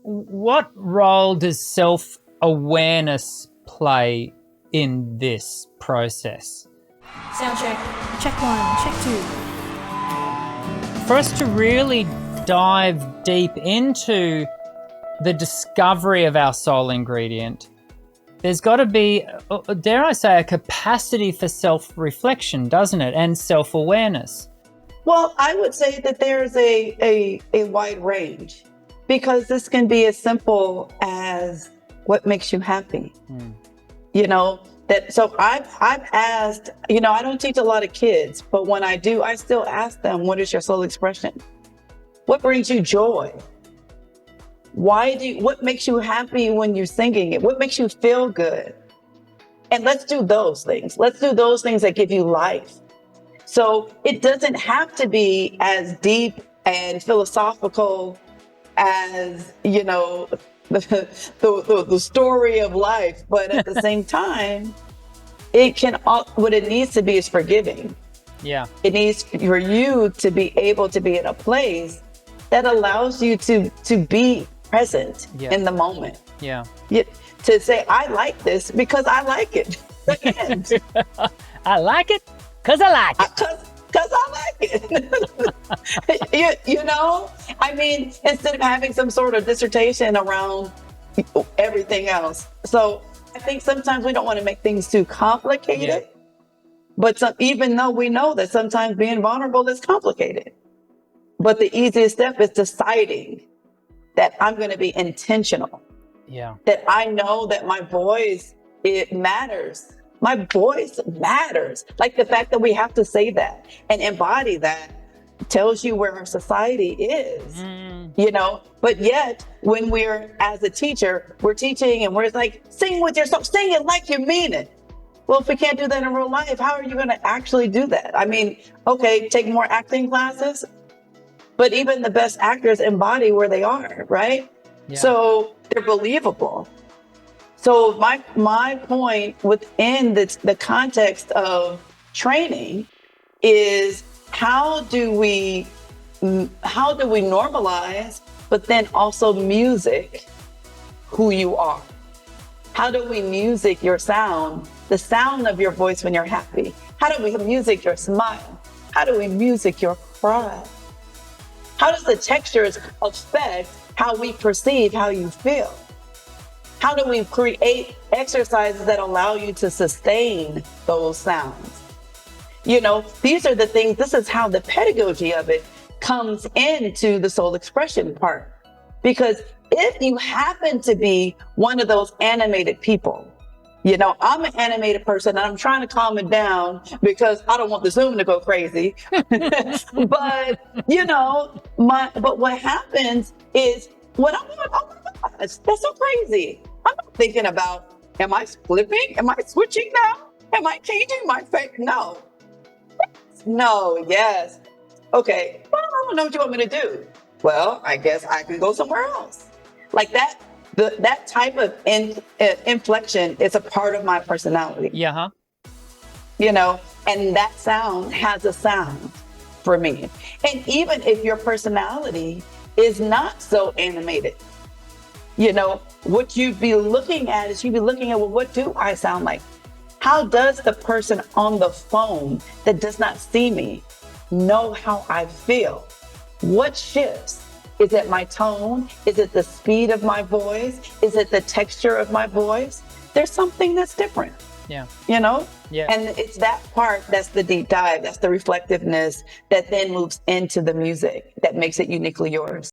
What role does self-awareness play in this process? Sound check. Check one, check two. For us to really dive deep into the discovery of our soul ingredient, there's got to be, dare I say, a capacity for self-reflection, doesn't it? And self-awareness. Well, I would say that there's a wide range, because this can be as simple as what makes you happy. You know, so I've asked, I don't teach a lot of kids, but when I do, I still ask them, what is your soul expression? What brings you joy? What makes you happy when you're singing it? What makes you feel good? And let's do those things. Let's do those things that give you life. So it doesn't have to be as deep and philosophical as, the story of life. But at the same time, what it needs to be is forgiving. Yeah. It needs for you to be able to be in a place that allows you to be present in the moment. Yeah. To say, I like this because I like it. I like it because I like it. Because I like it. I mean, instead of having some sort of dissertation around everything else. So I think sometimes we don't want to make things too complicated. But even though we know that sometimes being vulnerable is complicated. But the easiest step is deciding that I'm going to be intentional. Yeah. That I know that my voice, it matters. My voice matters. Like the fact that we have to say that and embody that tells you where our society is, but yet when we're, as a teacher, we're teaching and we're like, sing with yourself, sing it like you mean it. Well, if we can't do that in real life, how are you going to actually do that? I mean, okay, take more acting classes, but even the best actors embody where they are, right? Yeah. So they're believable. So my point within the context of training is how do we normalize, but then also music who you are? How do we music your sound, the sound of your voice when you're happy? How do we music your smile? How do we music your cry? How does the textures affect how we perceive how you feel? How do we create exercises that allow you to sustain those sounds? These are the things, this is how the pedagogy of it comes into the soul expression part. Because if you happen to be one of those animated people, I'm an animated person and I'm trying to calm it down because I don't want the Zoom to go crazy. But, but what happens is when I'm going, oh my gosh, that's so crazy. I'm not thinking about, am I flipping? Am I switching now? Am I changing my face? No. Yes. Okay. Well, I don't know what you want me to do. Well, I guess I can go somewhere else. Like that. That type of inflection is a part of my personality. Yeah. And that sound has a sound for me. And even if your personality is not so animated, what you'd be looking at is well, what do I sound like? How does the person on the phone that does not see me know how I feel? What shifts? Is it my tone? Is it the speed of my voice? Is it the texture of my voice? There's something that's different. Yeah. Yeah. And it's that part that's the deep dive, that's the reflectiveness that then moves into the music that makes it uniquely yours.